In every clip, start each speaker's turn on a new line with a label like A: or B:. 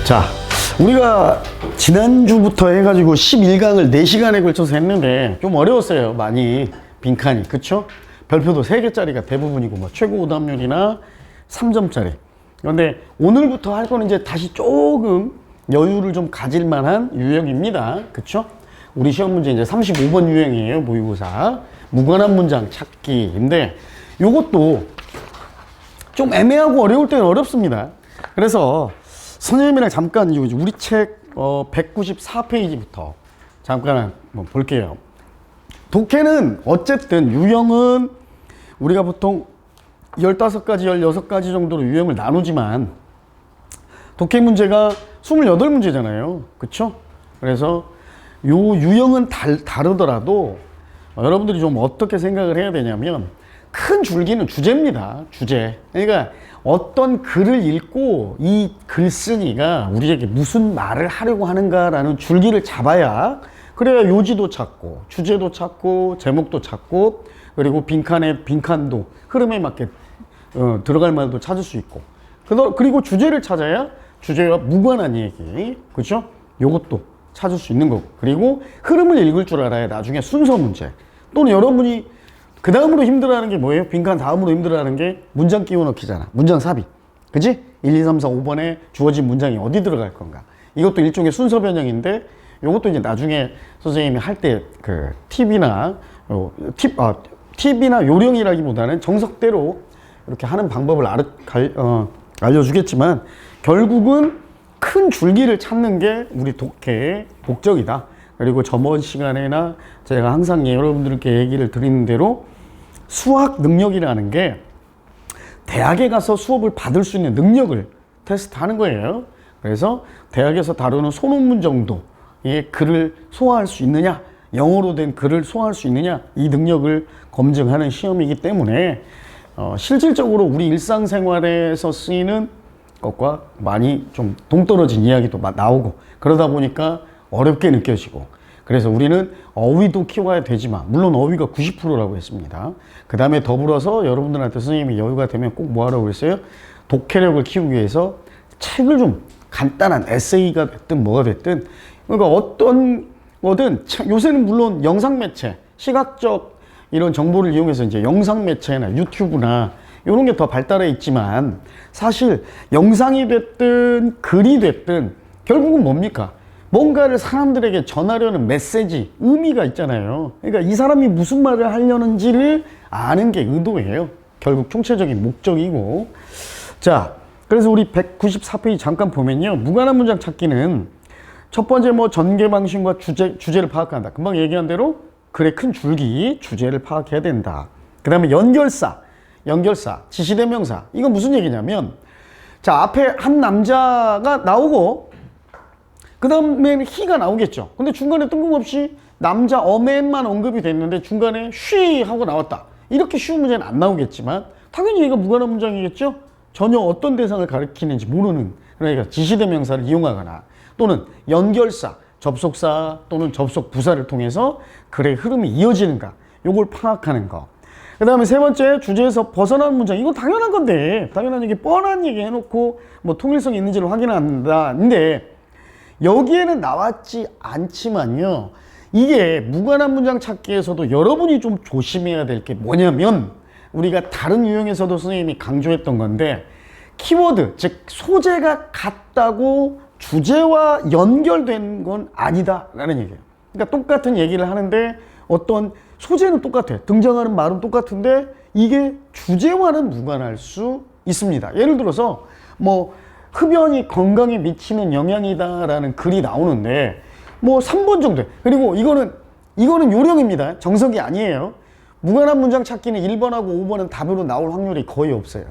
A: 자, 우리가 지난주부터 해가지고 11강을 4시간에 걸쳐서 했는데 좀 어려웠어요. 많이 빈칸이. 그쵸? 별표도 3개짜리가 대부분이고 뭐 최고 오답률이나 3점짜리. 그런데 오늘부터 할 거는 이제 다시 조금 여유를 좀 가질 만한 유형입니다. 그쵸? 우리 시험 문제 이제 35번 유형이에요. 모의고사. 무관한 문장 찾기인데 요것도 좀 애매하고 어려울 때는 어렵습니다. 그래서 선생님이랑 잠깐 우리 책 194페이지부터 잠깐 한번 볼게요. 독해는 어쨌든 유형은 우리가 보통 15가지, 16가지 정도로 유형을 나누지만 독해 문제가 28문제잖아요. 그쵸? 그래서 요 유형은 다르더라도 여러분들이 좀 어떻게 생각을 해야 되냐면 큰 줄기는 주제입니다. 주제. 그러니까 어떤 글을 읽고 이 글쓴이가 우리에게 무슨 말을 하려고 하는가라는 줄기를 잡아야 그래야 요지도 찾고 주제도 찾고 제목도 찾고 그리고 빈칸도 흐름에 맞게 들어갈 말도 찾을 수 있고 그리고 주제를 찾아야 주제와 무관한 얘기 그렇죠? 요것도 찾을 수 있는 거고 그리고 흐름을 읽을 줄 알아야 나중에 순서 문제 또는 여러분이 그 다음으로 힘들어하는 게 뭐예요? 빈칸 다음으로 힘들어하는 게 문장 끼워 넣기잖아. 문장 삽입. 그지? 1, 2, 3, 4, 5번에 주어진 문장이 어디 들어갈 건가. 이것도 일종의 순서 변형인데 이것도 이제 나중에 선생님이 할 때 그 팁이나 요령이라기보다는 정석대로 이렇게 하는 방법을 알려주겠지만 결국은 큰 줄기를 찾는 게 우리 독해의 목적이다. 그리고 저번 시간에나 제가 항상 여러분들께 얘기를 드리는 대로 수학 능력이라는 게 대학에 가서 수업을 받을 수 있는 능력을 테스트하는 거예요. 그래서 대학에서 다루는 소논문 정도의 글을 소화할 수 있느냐, 영어로 된 글을 소화할 수 있느냐, 이 능력을 검증하는 시험이기 때문에 실질적으로 우리 일상생활에서 쓰이는 것과 많이 좀 동떨어진 이야기도 나오고 그러다 보니까 어렵게 느껴지고 그래서 우리는 어휘도 키워야 되지만 물론 어휘가 90%라고 했습니다. 그 다음에 더불어서 여러분들한테 선생님이 여유가 되면 꼭 뭐 하라고 그랬어요? 독해력을 키우기 위해서 책을 좀 간단한 에세이가 됐든 뭐가 됐든 그러니까 어떤 거든 요새는 물론 영상 매체 시각적 이런 정보를 이용해서 이제 영상 매체나 유튜브나 이런 게 더 발달해 있지만 사실 영상이 됐든 글이 됐든 결국은 뭡니까? 뭔가를 사람들에게 전하려는 메시지, 의미가 있잖아요. 그러니까 이 사람이 무슨 말을 하려는지를 아는 게 의도예요. 결국 총체적인 목적이고. 자, 그래서 우리 194페이지 잠깐 보면요. 무관한 문장 찾기는 첫 번째 뭐 전개 방식과 주제를 파악한다. 금방 얘기한 대로 글의 큰 줄기, 주제를 파악해야 된다. 그 다음에 연결사, 지시대명사. 이건 무슨 얘기냐면 자, 앞에 한 남자가 나오고 그 다음에는 he가 나오겠죠. 근데 중간에 뜬금없이 남자 어맨만 언급이 됐는데 중간에 she 하고 나왔다. 이렇게 쉬운 문제는 안 나오겠지만 당연히 얘가 무관한 문장이겠죠. 전혀 어떤 대상을 가리키는지 모르는 그러니까 지시대명사를 이용하거나 또는 연결사, 접속사 또는 접속 부사를 통해서 글의 흐름이 이어지는가 요걸 파악하는 거. 그 다음에 세 번째 주제에서 벗어나는 문장. 이건 당연한 건데 당연한 얘기 뻔한 얘기 해놓고 뭐 통일성이 있는지를 확인한다는데 여기에는 나왔지 않지만요. 이게 무관한 문장 찾기에서도 여러분이 좀 조심해야 될 게 뭐냐면 우리가 다른 유형에서도 선생님이 강조했던 건데 키워드, 즉 소재가 같다고 주제와 연결된 건 아니다 라는 얘기예요. 그러니까 똑같은 얘기를 하는데 어떤 소재는 똑같아. 등장하는 말은 똑같은데 이게 주제와는 무관할 수 있습니다. 예를 들어서 뭐 흡연이 건강에 미치는 영향이다라는 글이 나오는데 뭐 3번 정도. 그리고 이거는 요령입니다. 정석이 아니에요. 무관한 문장 찾기는 1번하고 5번은 답으로 나올 확률이 거의 없어요.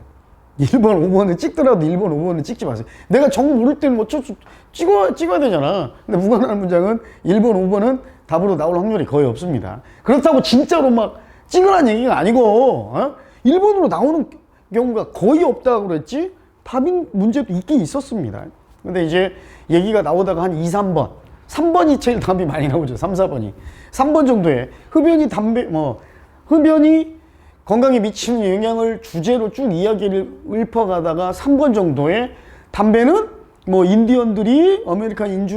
A: 1번, 5번은 찍더라도 1번, 5번은 찍지 마세요. 내가 정 모를 때는 뭐 찍어야 되잖아. 근데 무관한 문장은 1번, 5번은 답으로 나올 확률이 거의 없습니다. 그렇다고 진짜로 막 찍으라는 얘기가 아니고 1번으로 나오는 경우가 거의 없다고 그랬지 답인 문제도 있긴 있었습니다. 근데 이제 얘기가 나오다가 한 2, 3번 3번이 제일 답이 많이 나오죠. 3, 4번이 3번 정도에 흡연이 건강에 미치는 영향을 주제로 쭉 이야기를 읊어가다가 3번 정도에 담배는 뭐 인디언들이 아메리칸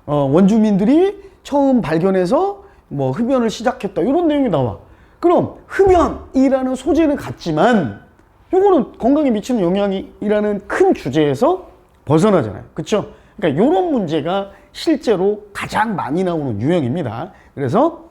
A: 원주민들이 처음 발견해서 뭐 흡연을 시작했다 이런 내용이 나와. 그럼 흡연이라는 소재는 같지만 요거는 건강에 미치는 영향이라는 큰 주제에서 벗어나잖아요. 그렇죠? 그러니까 이런 문제가 실제로 가장 많이 나오는 유형입니다. 그래서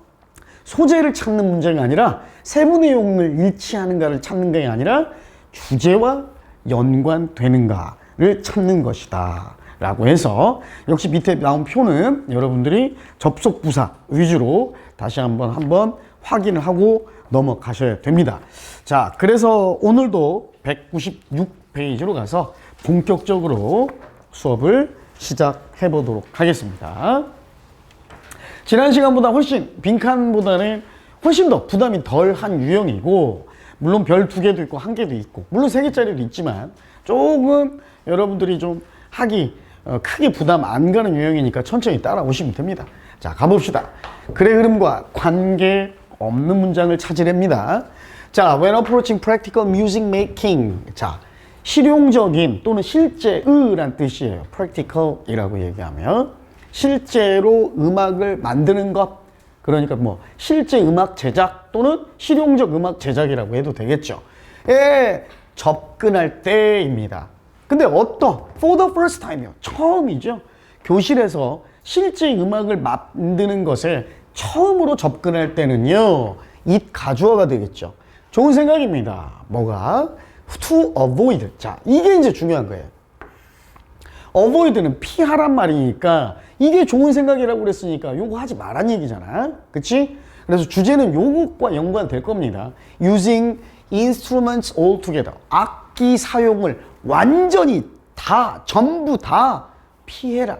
A: 소재를 찾는 문제가 아니라 세부 내용을 일치하는가를 찾는 게 아니라 주제와 연관되는가를 찾는 것이다 라고 해서 역시 밑에 나온 표는 여러분들이 접속 부사 위주로 다시 한번 확인을 하고 넘어가셔야 됩니다. 자, 그래서 오늘도 196페이지로 가서 본격적으로 수업을 시작해 보도록 하겠습니다. 지난 시간보다 훨씬 빈칸보다는 훨씬 더 부담이 덜한 유형이고, 물론 별 2개도 있고 1개도 있고 물론 3개짜리도 있지만 조금 여러분들이 좀 하기 크게 부담 안 가는 유형이니까 천천히 따라오시면 됩니다. 자, 가봅시다. 글의 흐름과 관계 없는 문장을 찾으랍니다. 자, when approaching practical music making. 자, 실용적인 또는 실제의란 뜻이에요. practical이라고 얘기하면 실제로 음악을 만드는 것, 그러니까 뭐 실제 음악 제작 또는 실용적 음악 제작이라고 해도 되겠죠. 에 접근할 때입니다. 근데 for the first time이요. 처음이죠. 교실에서 실제 음악을 만드는 것에 처음으로 접근할 때는요, it 가주어가 되겠죠. 좋은 생각입니다. 뭐가? to avoid. 자, 이게 이제 중요한 거예요. avoid는 피하란 말이니까 이게 좋은 생각이라고 그랬으니까 요거 하지 말란 얘기잖아. 그치? 그래서 주제는 요것과 연관될 겁니다. using instruments all together. 악기 사용을 완전히 다, 전부 다 피해라.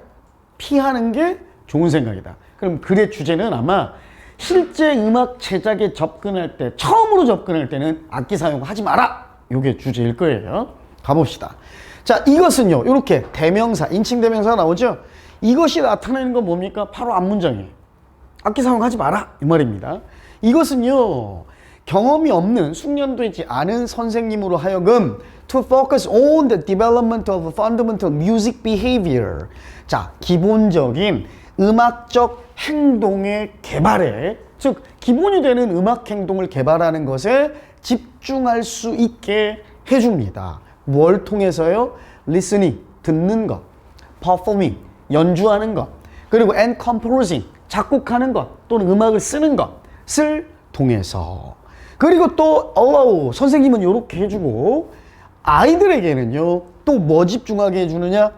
A: 피하는 게 좋은 생각이다. 그럼 글의 주제는 아마 실제 음악 제작에 접근할 때, 처음으로 접근할 때는 악기 사용 하지 마라. 요게 주제일 거예요. 가봅시다. 자, 이것은요, 이렇게 대명사, 인칭 대명사가 나오죠? 이것이 나타내는 건 뭡니까? 바로 앞문장이에요. 악기 사용하지 마라. 이 말입니다. 이것은요, 경험이 없는, 숙련되지 않은 선생님으로 하여금 to focus on the development of fundamental music behavior. 자, 기본적인 음악적 행동의 개발에, 즉 기본이 되는 음악 행동을 개발하는 것에 집중할 수 있게 해줍니다. 뭘 통해서요? listening, 듣는 것, performing, 연주하는 것, 그리고 and composing, 작곡하는 것 또는 음악을 쓰는 것을 통해서. 그리고 또 allow, 선생님은 이렇게 해주고 아이들에게는요 또 뭐 집중하게 해주느냐?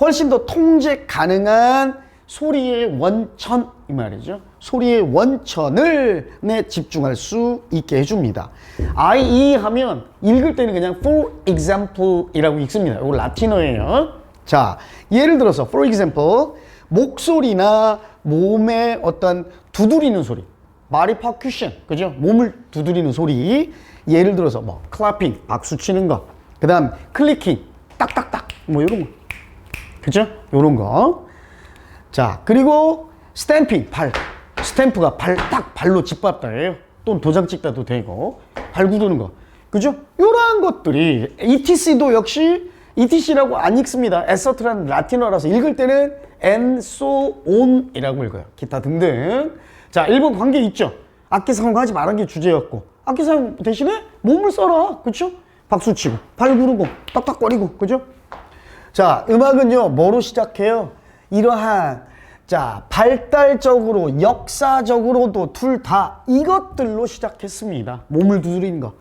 A: 훨씬 더 통제 가능한 소리의 원천, 이 말이죠. 소리의 원천을 집중할 수 있게 해줍니다. IE 하면 읽을 때는 그냥 for example 이라고 읽습니다. 이거 라틴어예요. 자, 예를 들어서 for example, 목소리나 몸의 어떤 두드리는 소리, body percussion, 그죠? 몸을 두드리는 소리. 예를 들어서 뭐 clapping, 박수 치는 거, 그 다음 클리킹, 딱딱딱, 뭐 이런 거, 그죠? 이런 거. 자, 그리고 스탬핑, 발, 스탬프가 딱 발로 짓밟다예요. 또는 도장 찍다도 되고, 발 구르는 거, 그죠? 이러한 것들이 ETC도 역시 ETC라고 안 읽습니다. assert라는 라틴어라서 읽을 때는 and so on 이라고 읽어요. 기타 등등. 자, 1번 관계 있죠? 악기 사용하지 말한 게 주제였고, 악기 사용 대신에 몸을 써라. 그쵸? 박수 치고, 발 구르고, 딱딱거리고, 그죠? 자, 음악은요, 뭐로 시작해요? 이러한, 자, 발달적으로, 역사적으로도 둘 다 이것들로 시작했습니다. 몸을 두드리는 거.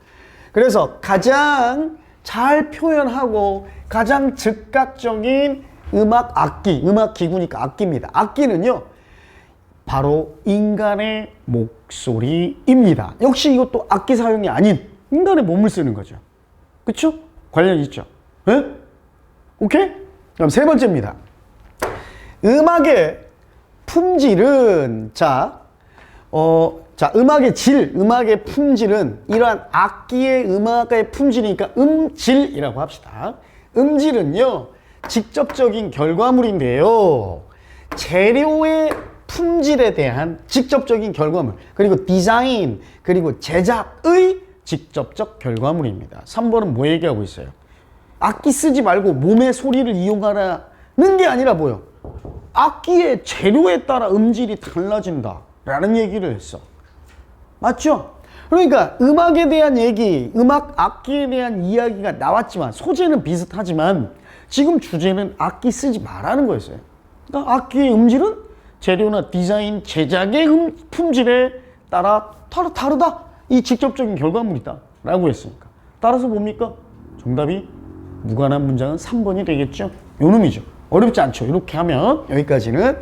A: 그래서 가장 잘 표현하고 가장 즉각적인 음악 악기, 음악 기구니까 악기입니다. 악기는요, 바로 인간의 목소리입니다. 역시 이것도 악기 사용이 아닌 인간의 몸을 쓰는 거죠. 그쵸? 관련 있죠? 네? 오케이? 그럼 세 번째입니다. 음악의 품질은, 음악의 질, 음악의 품질은 이러한 악기의 음악의 품질이니까 음질이라고 합시다. 음질은요, 직접적인 결과물인데요. 재료의 품질에 대한 직접적인 결과물, 그리고 디자인, 그리고 제작의 직접적 결과물입니다. 3번은 뭐 얘기하고 있어요? 악기 쓰지 말고 몸의 소리를 이용하라는 게 아니라 뭐요? 악기의 재료에 따라 음질이 달라진다 라는 얘기를 했어. 맞죠? 그러니까 음악에 대한 얘기, 음악 악기에 대한 이야기가 나왔지만 소재는 비슷하지만 지금 주제는 악기 쓰지 말라는 거였어요. 그러니까 악기의 음질은 재료나 디자인, 제작의 품질에 따라 다르다. 이 직접적인 결과물이다 라고 했으니까. 따라서 뭡니까? 정답이 무관한 문장은 3번이 되겠죠. 요 놈이죠. 어렵지 않죠. 이렇게 하면 여기까지는.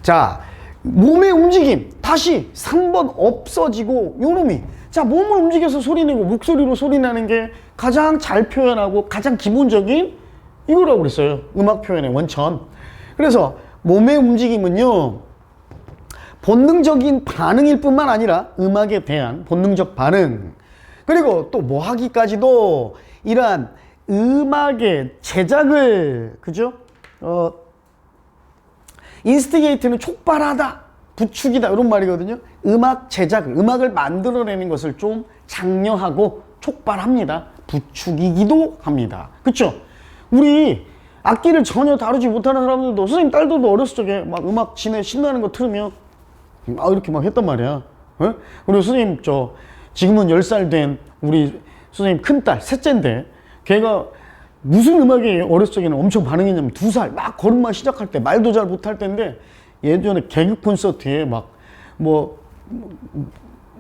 A: 자, 몸의 움직임 다시 3번 없어지고 요 놈이. 자, 몸을 움직여서 소리내고 목소리로 소리내는 게 가장 잘 표현하고 가장 기본적인 이거라고 그랬어요. 음악 표현의 원천. 그래서 몸의 움직임은요, 본능적인 반응일 뿐만 아니라 음악에 대한 본능적 반응, 그리고 또 뭐 하기까지도 이러한 음악의 제작을, 그죠? 인스티게이트는 촉발하다, 부추기다 이런 말이거든요. 음악 제작을, 음악을 만들어내는 것을 좀 장려하고 촉발합니다. 부추기기도 합니다. 그쵸? 우리 악기를 전혀 다루지 못하는 사람들도, 선생님 딸들도 어렸을 적에 막 음악 지네 신나는 거 틀으면 이렇게 막 했단 말이야. 어? 그리고 선생님 지금은 10살 된 우리 선생님 큰딸 셋째인데 걔가 무슨 음악에 어렸을 적에는 엄청 반응했냐면 2살 막 걸음마 시작할 때 말도 잘 못할 때인데 예전에 개그 콘서트에 막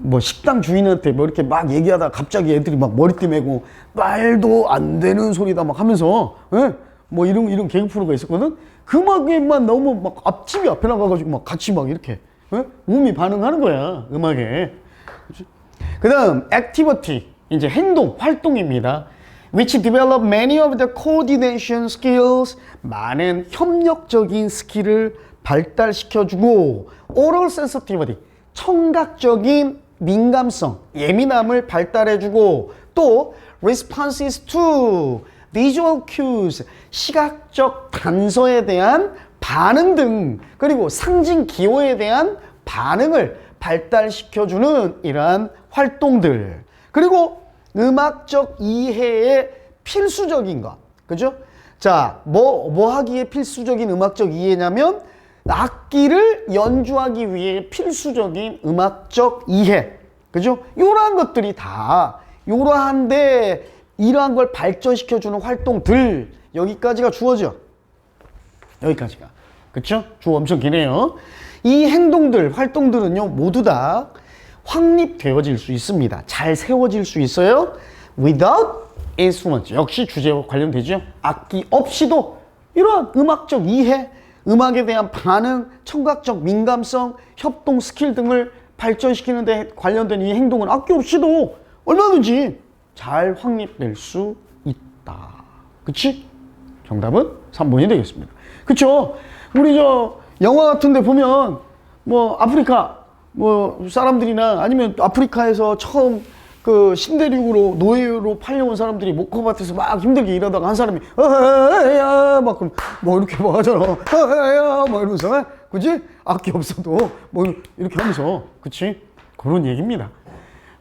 A: 뭐 식당 주인한테 뭐 이렇게 막 얘기하다가 갑자기 애들이 막 머리띠 매고 말도 안 되는 소리다 막 하면서, 예? 뭐 이런 개그 프로가 있었거든. 그 음악에만 너무 막 앞집이 앞에 나가가지고 막 같이 막 이렇게, 예? 몸이 반응하는 거야 음악에. 그 다음 activity, 이제 행동, 활동입니다. which develop many of the coordination skills, 많은 협력적인 스킬을 발달시켜주고 oral sensitivity, 청각적인 민감성, 예민함을 발달해주고 또 responses to visual cues, 시각적 단서에 대한 반응 등, 그리고 상징 기호에 대한 반응을 발달시켜주는 이러한 활동들, 그리고 음악적 이해의 필수적인 것, 그죠? 자, 뭐 하기에 필수적인 음악적 이해냐면 악기를 연주하기 위해 필수적인 음악적 이해, 그죠? 이러한 것들이 다 이러한데 이러한 걸 발전시켜주는 활동들, 여기까지가 주어져. 여기까지가, 그쵸? 주어 엄청 기네요. 이 행동들, 활동들은요 모두 다 확립되어질 수 있습니다. 잘 세워질 수 있어요. without instruments, 역시 주제와 관련되죠. 악기 없이도 이러한 음악적 이해, 음악에 대한 반응, 청각적 민감성, 협동 스킬 등을 발전시키는 데 관련된 이 행동은 악기 없이도 얼마든지 잘 확립될 수 있다. 그치? 정답은 3번이 되겠습니다. 그쵸? 우리 영화 같은 데 보면 뭐 아프리카 사람들이나 아니면 아프리카에서 처음 그 신대륙으로 노예로 팔려온 사람들이 목화밭에서 막 힘들게 일하다가 한 사람이 막 뭐 이렇게 막 하잖아. 막 이러면서, 그치? 악기 없어도 뭐 이렇게 하면서, 그치? 그런 얘기입니다.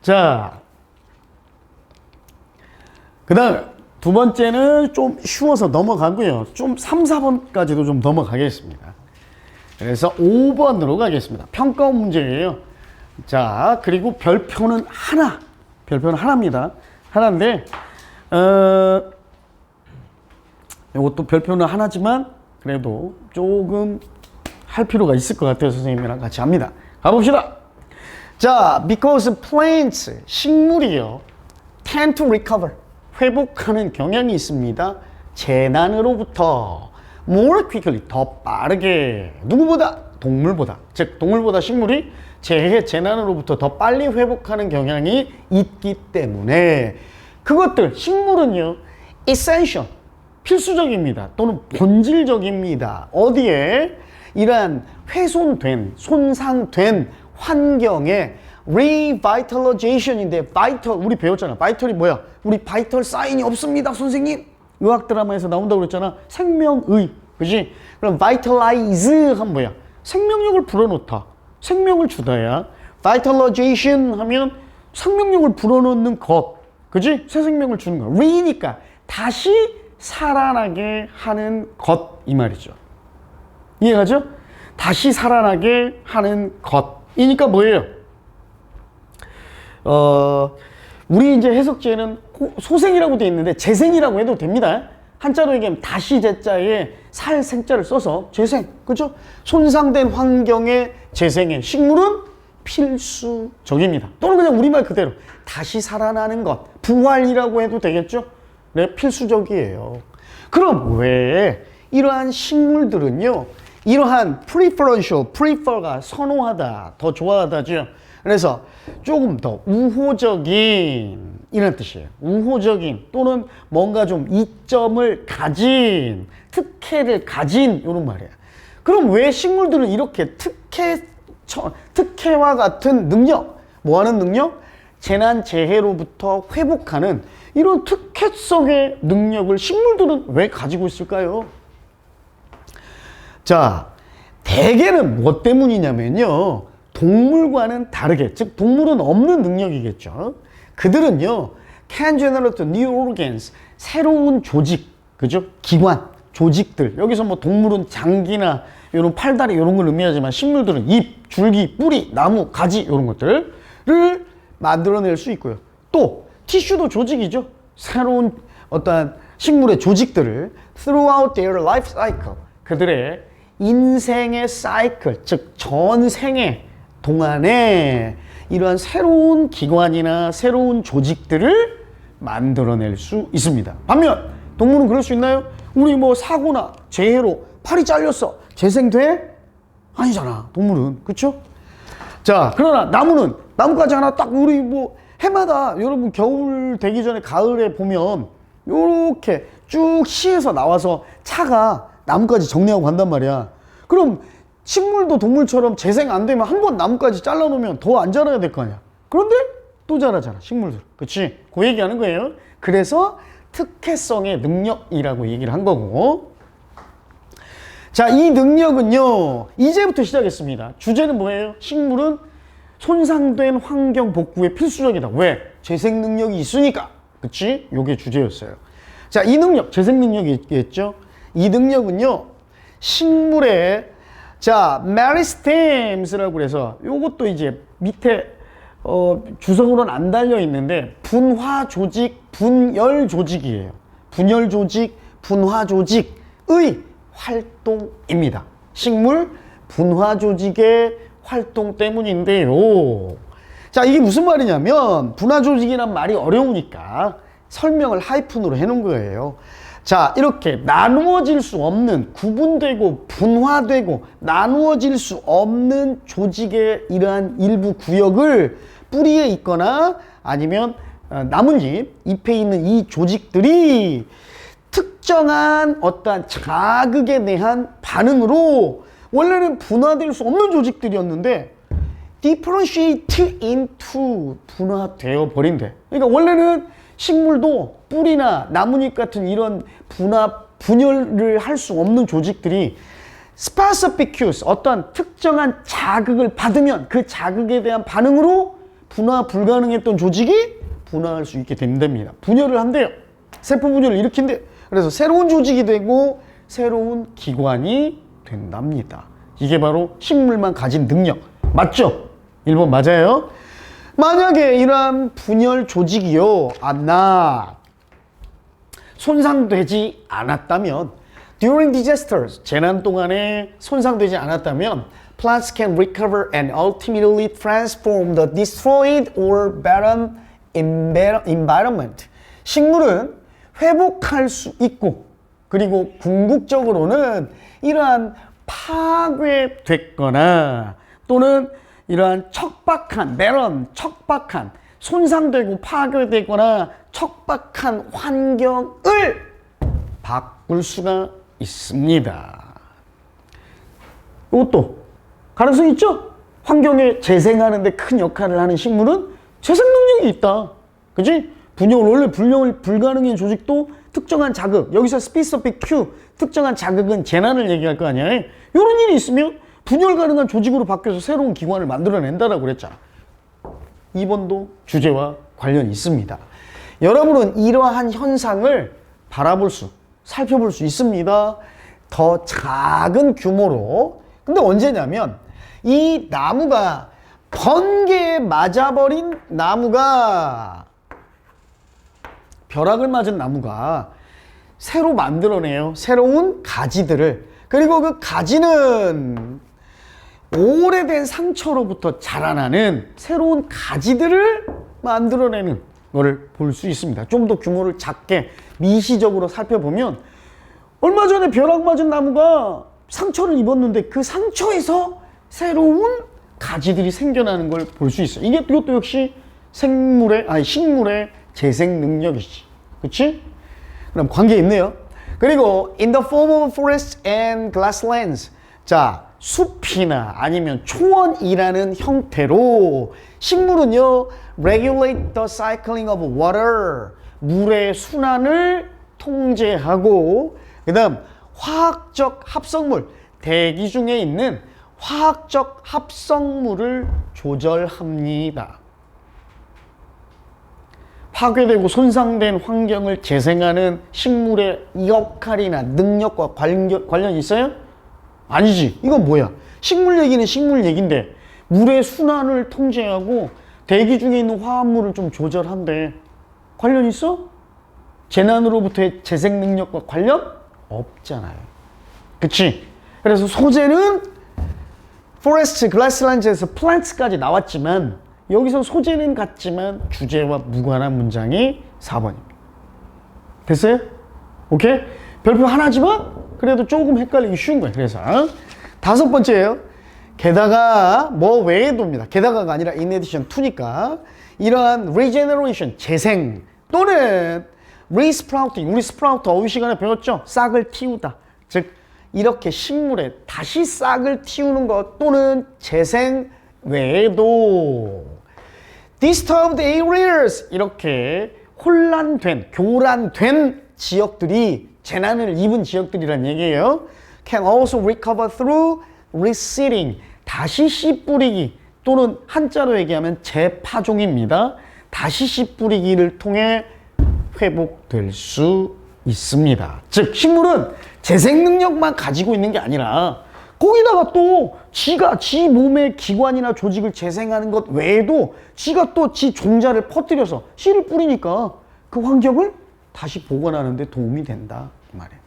A: 자, 그 다음 두 번째는 좀 쉬워서 넘어가고요. 좀 3, 4번까지도 좀 넘어가겠습니다. 그래서 5번으로 가겠습니다. 평가원 문제예요. 자, 그리고 별표는 하나입니다. 하나인데, 이것도 별표는 하나지만 그래도 조금 할 필요가 있을 것 같아요. 선생님이랑 같이 합니다. 가봅시다. 자, because plants, 식물이요, tend to recover, 회복하는 경향이 있습니다. 재난으로부터 more quickly, 더 빠르게, 누구보다? 동물보다. 즉 동물보다 식물이 재난으로부터 더 빨리 회복하는 경향이 있기 때문에 그것들, 식물은요 essential, 필수적입니다. 또는 본질적입니다. 어디에? 이러한 훼손된, 손상된 환경의 revitalization인데, vital, 우리 배웠잖아. vital이 뭐야? 우리 vital 사인이 없습니다, 선생님. 의학 드라마에서 나온다고 그랬잖아. 생명의, 그지? 그럼 vitalize 하면 뭐야? 생명력을 불어넣다, 생명을 주다야. vitalization 하면 생명력을 불어넣는 것, 그지? 새 생명을 주는 거. re니까 다시 살아나게 하는 것 이 말이죠. 이해가죠? 다시 살아나게 하는 것이니까 뭐예요? 우리 이제 해석지에는 소생이라고 되어 있는데 재생이라고 해도 됩니다. 한자로 얘기하면 다시 제자에 살 생자를 써서 재생, 그죠? 손상된 환경의 재생에 식물은 필수적입니다. 또는 그냥 우리말 그대로 다시 살아나는 것, 부활이라고 해도 되겠죠? 네, 필수적이에요. 그럼 왜 이러한 식물들은요, 이러한 prefer가 선호하다, 더 좋아하다죠. 그래서 조금 더 우호적인 이런 뜻이에요. 우호적인 또는 뭔가 좀 이점을 가진, 특혜를 가진 이런 말이에요. 그럼 왜 식물들은 이렇게 특혜와 같은 능력, 뭐 하는 능력? 재난, 재해로부터 회복하는 이런 특혜성의 능력을 식물들은 왜 가지고 있을까요? 자, 대개는 무엇 때문이냐면요, 동물과는 다르게, 즉 동물은 없는 능력이겠죠. 그들은요, can generate new organs, 새로운 조직, 그죠? 기관, 조직들. 여기서 뭐 동물은 장기나 이런 팔다리 이런 걸 의미하지만 식물들은 잎, 줄기, 뿌리, 나무, 가지 이런 것들을 만들어낼 수 있고요. 또 티슈도 조직이죠. 새로운 어떤 식물의 조직들을 throughout their life cycle, 그들의 인생의 사이클, 즉 전생의 동안에 이러한 새로운 기관이나 새로운 조직들을 만들어낼 수 있습니다. 반면 동물은 그럴 수 있나요? 우리 뭐 사고나 재해로 팔이 잘렸어, 재생돼? 아니잖아, 동물은. 그쵸? 자, 그러나 나무까지 하나 딱, 우리 뭐 해마다 여러분 겨울 되기 전에 가을에 보면 요렇게 쭉 시에서 나와서 차가 나무까지 정리하고 간단 말이야. 그럼 식물도 동물처럼 재생 안 되면 한 번 나무까지 잘라놓으면 더 안 자라야 될 거 아니야. 그런데 또 자라잖아, 식물들. 그치? 그 얘기하는 거예요. 그래서 특혜성의 능력이라고 얘기를 한 거고. 자, 이 능력은요, 이제부터 시작했습니다. 주제는 뭐예요? 식물은 손상된 환경 복구에 필수적이다. 왜? 재생 능력이 있으니까. 그치? 요게 주제였어요. 자, 이 능력, 재생 능력이 있겠죠? 이 능력은요, 식물의, 자, 메리스템스라고 그래서 요것도 이제 밑에 주석으로는 안 달려 있는데 분화 조직, 분열 조직이에요. 분열 조직, 분화 조직의 활동입니다. 식물 분화 조직의 활동 때문인데요. 자, 이게 무슨 말이냐면, 분화 조직이란 말이 어려우니까 설명을 하이픈으로 해놓은 거예요. 자, 이렇게 나누어질 수 없는, 구분되고 분화되고 나누어질 수 없는 조직의 이러한 일부 구역을 뿌리에 있거나 아니면 나뭇잎, 잎에 있는 이 조직들이 특정한 어떠한 자극에 대한 반응으로 원래는 분화될 수 없는 조직들이었는데 differentiate into 분화되어 버린대. 그러니까 원래는 식물도 뿌리나 나뭇잎 같은 이런 분열을 할 수 없는 조직들이 specific cues, 어떤 특정한 자극을 받으면 그 자극에 대한 반응으로 분화 불가능했던 조직이 분화할 수 있게 된답니다. 분열을 한대요. 세포 분열을 일으킨대요. 그래서 새로운 조직이 되고 새로운 기관이 된답니다. 이게 바로 식물만 가진 능력. 맞죠? 1번 맞아요? 만약에 이러한 분열 조직이요, 손상되지 않았다면, during disasters, 재난 동안에 손상되지 않았다면, plants can recover and ultimately transform the destroyed or barren environment. 식물은 회복할 수 있고, 그리고 궁극적으로는 이러한 파괴됐거나 또는 이러한 척박한, 척박한, 손상되고 파괴되거나 척박한 환경을 바꿀 수가 있습니다. 이것도 가능성이 있죠? 환경에 재생하는 데 큰 역할을 하는 식물은 재생 능력이 있다. 그치? 원래 분열 불가능한 조직도 특정한 자극, 여기서 specific cue, 특정한 자극은 재난을 얘기할 거 아니야. 이런 일이 있으면 분열 가능한 조직으로 바뀌어서 새로운 기관을 만들어낸다라고 그랬잖아. 2번도 주제와 관련이 있습니다. 여러분은 이러한 현상을 살펴볼 수 있습니다. 더 작은 규모로. 근데 언제냐면 이 나무가 번개에 맞아버린 나무가, 벼락을 맞은 나무가 새로 만들어내요. 새로운 가지들을. 그리고 그 가지는 오래된 상처로부터 자라나는 새로운 가지들을 만들어내는 거를 볼 수 있습니다. 좀 더 규모를 작게 미시적으로 살펴보면 얼마 전에 벼락 맞은 나무가 상처를 입었는데 그 상처에서 새로운 가지들이 생겨나는 걸 볼 수 있어요. 이것도 역시 식물의 재생 능력이지. 그치? 그럼 관계 있네요. 그리고 in the form of forests and grasslands. 자, 숲이나 아니면 초원이라는 형태로 식물은요, regulate the cycling of water. 물의 순환을 통제하고, 그 다음 화학적 합성물, 대기 중에 있는 화학적 합성물을 조절합니다. 파괴되고 손상된 환경을 재생하는 식물의 역할이나 능력과 관련이 있어요? 아니지. 이건 뭐야? 식물 얘기는 식물 얘기인데 물의 순환을 통제하고 대기 중에 있는 화합물을 좀 조절한대. 관련 있어? 재난으로부터의 재생 능력과 관련? 없잖아요. 그치? 그래서 소재는 forest, grasslands에서 plants까지 나왔지만 여기서 소재는 같지만 주제와 무관한 문장이 4번입니다. 됐어요? 오케이? 별표 하나지만 그래도 조금 헷갈리기 쉬운 거예요. 그래서 다섯 번째예요. 게다가 뭐 외에도입니다. 게다가가 아니라 in addition to니까 이러한 regeneration, 재생 또는 resprouting, 우리 sprout 어휘 시간에 배웠죠? 싹을 틔우다. 즉 이렇게 식물에 다시 싹을 틔우는 것 또는 재생 외에도 disturbed areas, 이렇게 혼란된, 교란된 지역들이, 재난을 입은 지역들이란 얘기예요. can also recover through reseeding, 다시 씨 뿌리기 또는 한자로 얘기하면 재파종입니다. 다시 씨 뿌리기를 통해 회복될 수 있습니다. 즉 식물은 재생 능력만 가지고 있는 게 아니라 거기다가 또 지가 지 몸의 기관이나 조직을 재생하는 것 외에도 지가 또 지 종자를 퍼뜨려서 씨를 뿌리니까 그 환경을 다시 복원하는 데 도움이 된다 이 말이에요.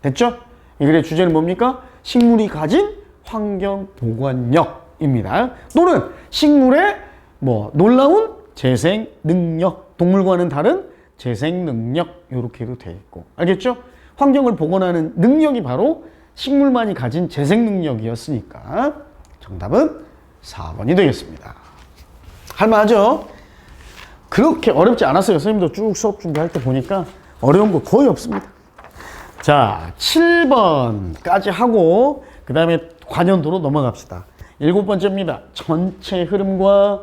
A: 됐죠? 이 글의 주제는 뭡니까? 식물이 가진 환경 복원력입니다. 또는 식물의 놀라운 재생 능력, 동물과는 다른 재생 능력, 이렇게도 돼 있고. 알겠죠? 환경을 복원하는 능력이 바로 식물만이 가진 재생 능력이었으니까 정답은 4번이 되겠습니다. 할만하죠? 그렇게 어렵지 않았어요. 선생님도 쭉 수업 준비할 때 보니까 어려운 거 거의 없습니다. 자, 7번까지 하고 그 다음에 관연도로 넘어갑시다. 7번째입니다. 전체 흐름과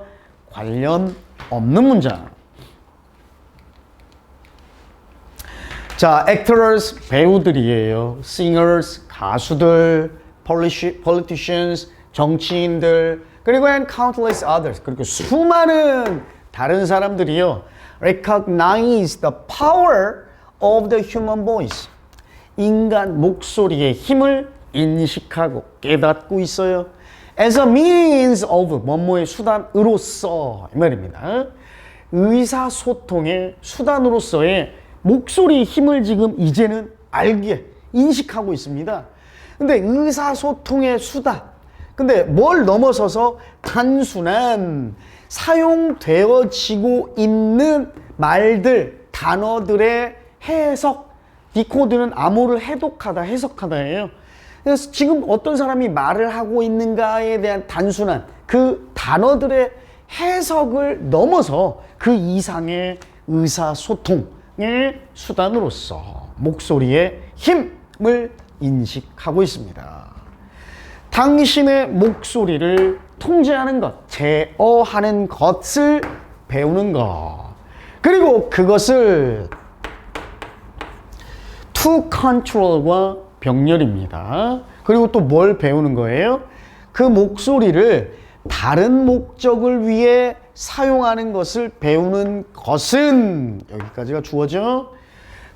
A: 관련 없는 문장. 자, actors, 배우들이에요. singers, 가수들, politicians, 정치인들, 그리고 and countless others, 그리고 수많은 다른 사람들이요. recognize the power of the human voice. 인간 목소리의 힘을 인식하고 깨닫고 있어요. as a means of, 뭐뭐의 수단으로서, 이 말입니다. 의사소통의 수단으로서의 목소리의 힘을 지금 이제는 인식하고 있습니다. 근데 의사소통의 수단. 근데 뭘 넘어서서 단순한 사용되어지고 있는 말들, 단어들의 해석, 디코드는 암호를 해석하다예요. 그래서 지금 어떤 사람이 말을 하고 있는가에 대한 단순한 그 단어들의 해석을 넘어서 그 이상의 의사소통의 수단으로서 목소리의 힘을 인식하고 있습니다. 당신의 목소리를 통제하는 것, 제어하는 것을 배우는 것. 그리고 그것을 to control과 병렬입니다. 그리고 또 뭘 배우는 거예요? 그 목소리를 다른 목적을 위해 사용하는 것을 배우는 것은, 여기까지가 주어져.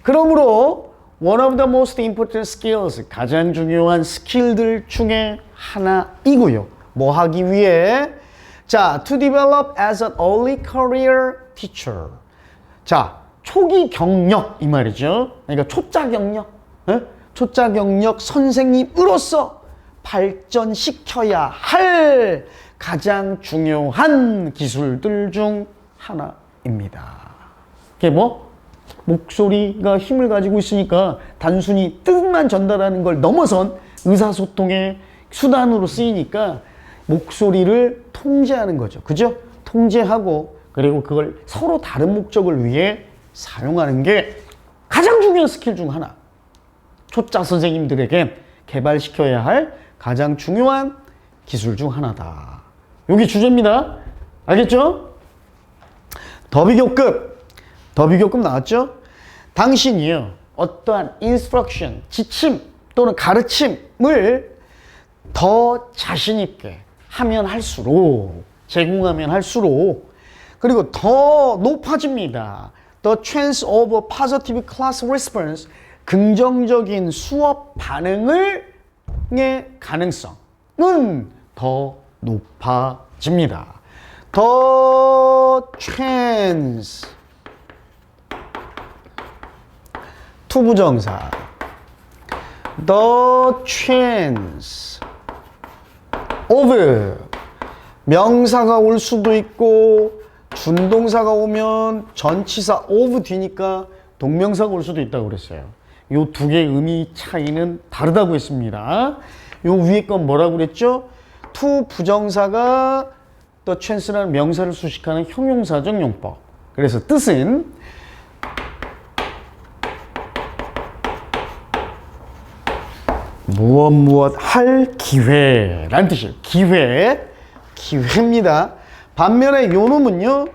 A: 그러므로 one of the most important skills, 가장 중요한 스킬들 중에 하나이고요. 뭐 하기 위해? 자, to develop as an early career teacher. 자, 초기 경력 이 말이죠. 그러니까 초짜 경력, 초짜 경력 선생님으로서 발전시켜야 할 가장 중요한 기술들 중 하나입니다. 그게 뭐? 목소리가 힘을 가지고 있으니까 단순히 뜻만 전달하는 걸 넘어선 의사소통의 수단으로 쓰이니까 목소리를 통제하는 거죠. 그죠? 통제하고 그리고 그걸 서로 다른 목적을 위해 사용하는 게 가장 중요한 스킬 중 하나. 초짜 선생님들에게 개발시켜야 할 가장 중요한 기술 중 하나다. 여기 주제입니다. 알겠죠? 더비교급 나왔죠? 당신이요, 어떠한 instruction, 지침 또는 가르침을 더 자신있게 하면 할수록, 제공하면 할수록, 그리고 더 높아집니다. The chance of a positive class response, 긍정적인 수업 반응의 가능성은 더 높아집니다. The chance 투부정사 the chance of 명사가 올 수도 있고 준동사가 오면 전치사 of 뒤니까 동명사가 올 수도 있다고 그랬어요. 요 두 개의 의미 차이는 다르다고 했습니다. 요 위에 건 뭐라고 그랬죠? to 부정사가 the chance라는 명사를 수식하는 형용사적 용법. 그래서 뜻은 무엇 할 기회라는 뜻이에요. 기회입니다. 반면에 요 놈은요,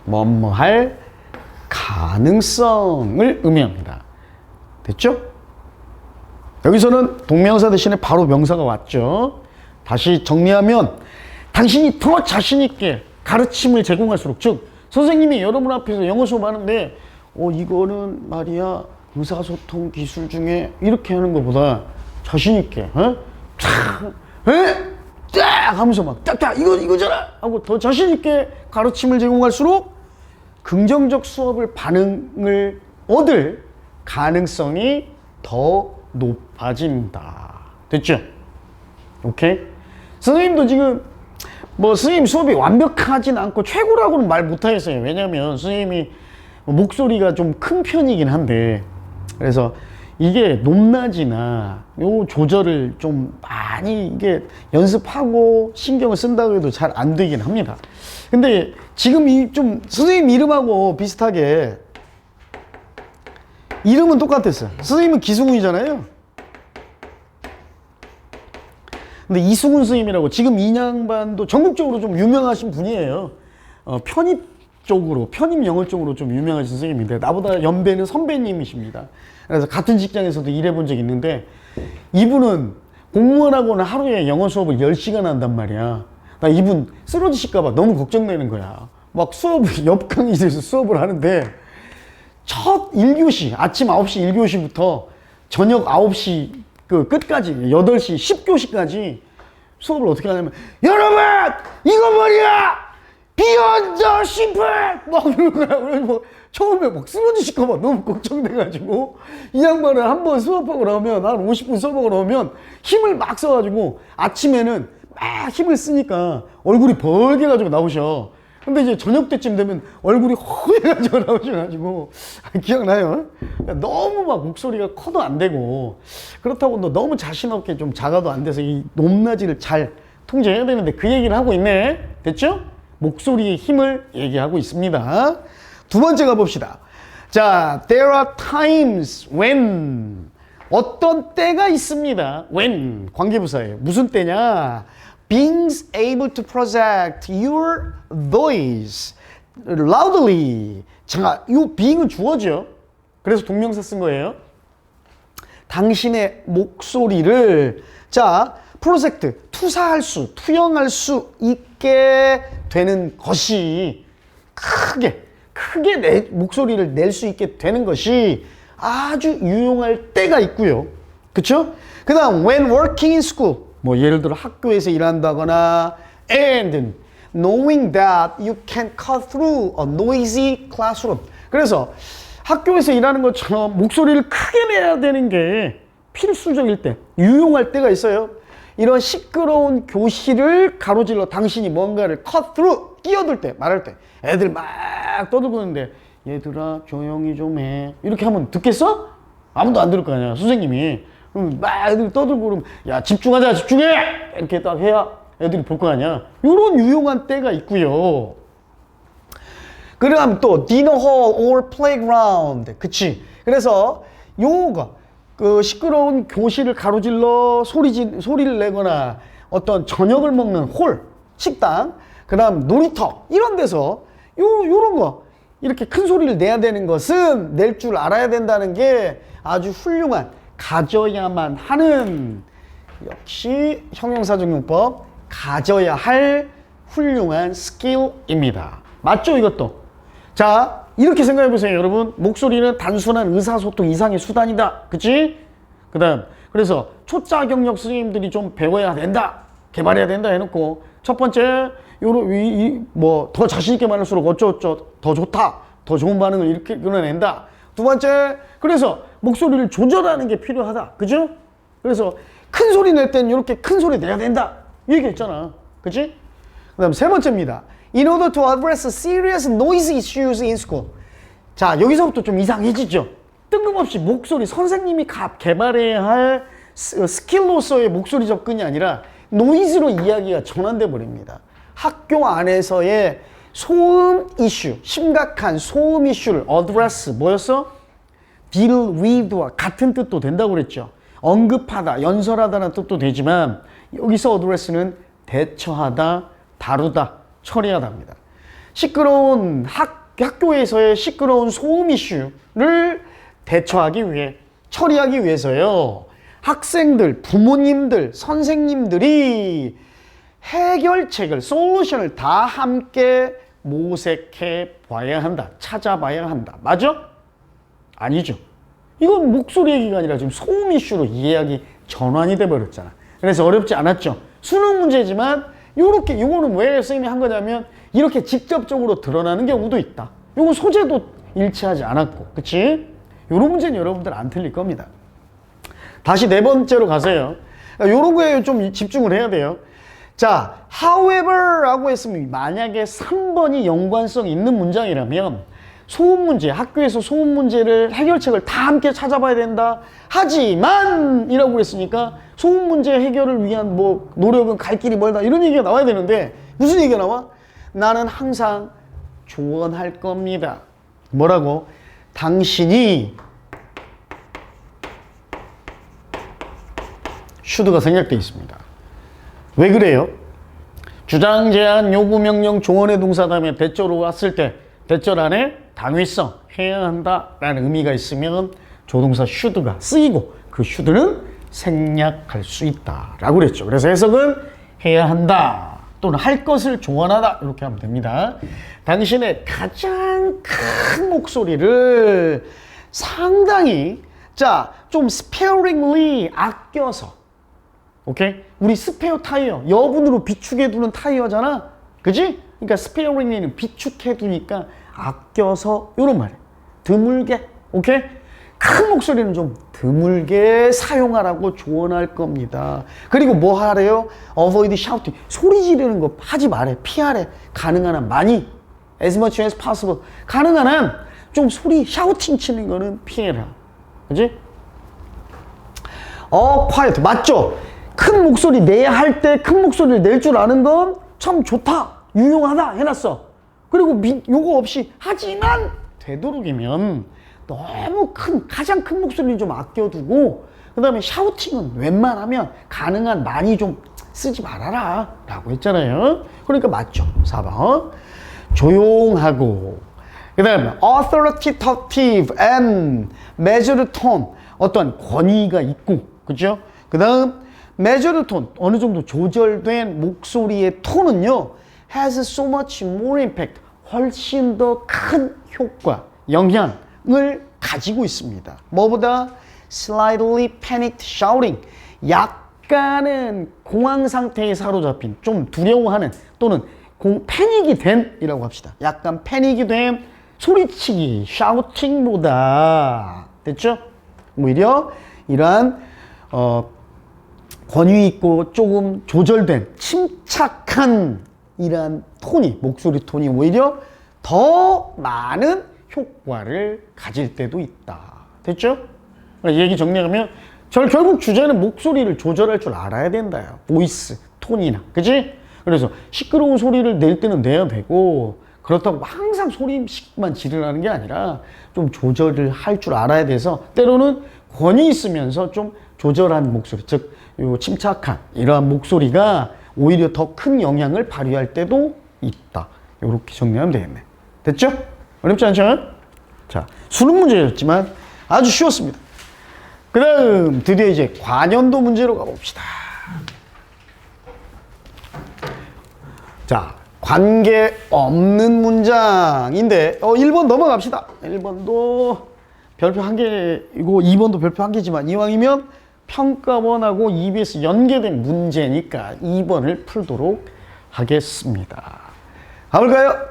A: 뭐뭐 할 가능성을 의미합니다. 됐죠? 여기서는 동명사 대신에 바로 명사가 왔죠. 다시 정리하면 당신이 더 자신있게 가르침을 제공할수록, 즉 선생님이 여러분 앞에서 영어 수업 하는데 이거는 말이야 의사소통 기술 중에 이렇게 하는 것보다 자신있게 딱 하면서 막 딱딱 이거잖아 하고 더 자신있게 가르침을 제공할수록 긍정적 수업을 반응을 얻을 가능성이 더 높아진다. 됐죠? 오케이? 선생님도 지금 뭐 선생님 수업이 완벽하진 않고 최고라고는 말 못하겠어요. 왜냐면 선생님이 목소리가 좀 큰 편이긴 한데, 그래서 이게 높낮이나 요 조절을 좀 많이 이게 연습하고 신경을 쓴다고 해도 잘 안 되긴 합니다. 근데 지금 이 좀 선생님 이름하고 비슷하게 이름은 똑같았어요. 선생님은 기승훈이잖아요. 근데 이승훈 선생님이라고 지금 인양반도 전국적으로 좀 유명하신 분이에요. 편입 영어 쪽으로 좀 유명하신 선생님인데 나보다 연배는 선배님이십니다. 그래서 같은 직장에서도 일해본 적이 있는데 이분은 공무원하고는 하루에 영어 수업을 10시간 한단 말이야. 나 이분 쓰러지실까봐 너무 걱정되는 거야. 막 수업을 옆 강의실에서 수업을 하는데 첫 1교시 아침 9시 1교시부터 저녁 9시 그 끝까지 8시 10교시까지 수업을 어떻게 하냐면, 여러분 이거 뭐냐 비욘드 심플 막 그러는 거야. 그래서 뭐 처음에 막 쓰러지실까봐 너무 걱정돼가지고 이 양반을 한번 수업하고 나오면 한 50분 수업하고 나오면 힘을 막 써가지고 아침에는 막 힘을 쓰니까 얼굴이 벌게가지고 나오셔. 근데 이제 저녁 때쯤 되면 얼굴이 허해가지고 나오셔가지고 기억나요? 너무 막 목소리가 커도 안 되고 그렇다고 너 너무 자신 없게 좀 작아도 안 돼서 이 높낮이를 잘 통제해야 되는데 그 얘기를 하고 있네. 됐죠? 목소리의 힘을 얘기하고 있습니다. 두 번째 가봅시다. 자, there are times when, 어떤 때가 있습니다. when 관계부사예요. 무슨 때냐? being able to project your voice loudly. 자, 이 being은 주어죠. 그래서 동명사 쓴 거예요. 당신의 목소리를, 자, project, 투영할 수 있게 되는 것이 크게 목소리를 낼 수 있게 되는 것이 아주 유용할 때가 있고요. 그쵸? 그 다음, when working in school. 뭐, 예를 들어 학교에서 일한다거나, and knowing that you can cut through a noisy classroom. 그래서 학교에서 일하는 것처럼 목소리를 크게 내야 되는 게 필수적일 때, 유용할 때가 있어요. 이런 시끄러운 교실을 가로질러 당신이 뭔가를 cut through, 끼어들 때, 말할 때, 애들 막 떠들고 있는데, 얘들아, 조용히 좀 해. 이렇게 하면 듣겠어? 아무도 안 들을 거 아니야, 선생님이. 그럼 막 애들 떠들고 그러면, 야, 집중하자, 집중해! 이렇게 딱 해야 애들이 볼 거 아니야. 이런 유용한 때가 있고요. 그다음 또 dinner hall or playground. 그치? 그래서 요가 그 시끄러운 교실을 가로질러 소리를 내거나 어떤 저녁을 먹는 홀, 식당, 그다음 놀이터 이런 데서 요런 거 이렇게 큰 소리를 내야 되는 것은 낼 줄 알아야 된다는 게 아주 훌륭한 가져야만 하는 역시 형용사적용법 가져야 할 훌륭한 스킬입니다. 맞죠 이것도? 자 이렇게 생각해 보세요 여러분. 목소리는 단순한 의사소통 이상의 수단이다. 그치? 그 다음 그래서 초짜 경력 선생님들이 좀 배워야 된다 개발해야 된다 해놓고 첫 번째 뭐 더 자신있게 말할수록 어쩌고저쩌고 더 좋다 더 좋은 반응을 이렇게 끌어낸다. 두 번째 그래서 목소리를 조절하는 게 필요하다. 그죠? 그래서 큰 소리 낼 땐 이렇게 큰 소리 내야 된다 이 얘기했잖아. 그치? 그 다음 세 번째입니다. In order to address serious noise issues in school. 자 여기서부터 좀 이상해지죠. 뜬금없이 목소리 선생님이 개발해야 할 스킬로서의 목소리 접근이 아니라 노이즈로 이야기가 전환돼 버립니다. 학교 안에서의 소음 이슈, 심각한 소음 이슈를 address 뭐였어? deal with와 같은 뜻도 된다고 그랬죠. 언급하다, 연설하다는 뜻도 되지만 여기서 address는 대처하다, 다루다, 처리하다입니다. 시끄러운 학교에서의 시끄러운 소음 이슈를 대처하기 위해 처리하기 위해서요. 학생들, 부모님들, 선생님들이 해결책을, 솔루션을 다 함께 모색해 봐야 한다. 찾아봐야 한다. 맞아? 아니죠. 이건 목소리 얘기가 아니라 지금 소음 이슈로 이야기 전환이 돼 버렸잖아. 그래서 어렵지 않았죠. 수능 문제지만 요거는 왜 선생님이 한 거냐면 이렇게 직접적으로 드러나는 경우도 있다. 요건 소재도 일치하지 않았고, 그치? 요런 문제는 여러분들 안 틀릴 겁니다. 다시 네 번째로 가세요. 요런 거에 좀 집중을 해야 돼요. 자, however 라고 했으면 만약에 3번이 연관성 있는 문장이라면 소음 문제, 학교에서 소음 문제를 해결책을 다 함께 찾아봐야 된다. 하지만 이라고 했으니까 소음 문제 해결을 위한 뭐 노력은 갈 길이 멀다 이런 얘기가 나와야 되는데 무슨 얘기가 나와? 나는 항상 조언할 겁니다. 뭐라고? 당신이 슈드가 생략되어 있습니다. 왜 그래요? 주장, 제안, 요구, 명령, 조언의 동사 다음에 대절로 왔을 때 대절 안에 당위성, 해야 한다라는 의미가 있으면 조동사 should가 쓰이고 그 should는 생략할 수 있다라고 그랬죠. 그래서 해석은 해야 한다 또는 할 것을 조언하다 이렇게 하면 됩니다. 당신의 가장 큰 목소리를 상당히 좀 sparingly 아껴서 오케이? 우리 스페어 타이어 여분으로 비축해 두는 타이어잖아. 그지? 그러니까 sparingly는 비축해 두니까 아껴서 요런 말이에요. 드물게. 오케이? 큰 목소리는 좀 드물게 사용하라고 조언할 겁니다. 그리고 뭐 하래요? Avoid shouting. 소리 지르는 거 하지 말래. 피하래. 가능한 한 많이. As much as possible. 가능한 한 좀 소리 샤우팅 치는 거는 피해라. 그지? quiet. 맞죠? 큰 목소리 내야 할 때 큰 목소리를 낼 줄 아는 건 참 좋다. 유용하다. 해놨어. 그리고 요거 없이 하지만 되도록이면 너무 가장 큰 목소리는 좀 아껴두고 그 다음에 샤우팅은 웬만하면 가능한 많이 좀 쓰지 말아라 라고 했잖아요. 그러니까 맞죠. 4번 조용하고 그 다음에 authoritative and measured tone 어떤 권위가 있고 그죠? 그 다음 measured tone, 어느 정도 조절된 목소리의 톤은요, has so much more impact, 훨씬 더 큰 효과, 영향을 가지고 있습니다. 뭐보다? slightly panicked shouting, 약간은 공황 상태에 사로잡힌, 좀 두려워하는 또는 패닉이 된 이라고 합시다. 약간 패닉이 된 소리치기, 샤우팅보다, 됐죠? 오히려 이러한 권위 있고 조금 조절된 침착한 이러한 톤이, 목소리 톤이 오히려 더 많은 효과를 가질 때도 있다. 됐죠? 얘기 정리하면 결국 주제는 목소리를 조절할 줄 알아야 된다요. 보이스, 톤이나. 그치? 그래서 시끄러운 소리를 낼 때는 내야 되고, 그렇다고 항상 소리만 지르라는 게 아니라 좀 조절을 할 줄 알아야 돼서 때로는 권위 있으면서 좀 조절한 목소리, 즉 요 침착한 이러한 목소리가 오히려 더 큰 영향을 발휘할 때도 있다. 이렇게 정리하면 되겠네. 됐죠? 어렵지 않죠? 자, 수능 문제였지만 아주 쉬웠습니다. 그 다음 드디어 이제 관연도 문제로 가봅시다. 자, 관계 없는 문장인데 1번 넘어갑시다. 1번도 별표 1개이고 2번도 별표 1개지만 이왕이면 평가원하고 EBS 연계된 문제니까 2번을 풀도록 하겠습니다. 가볼까요?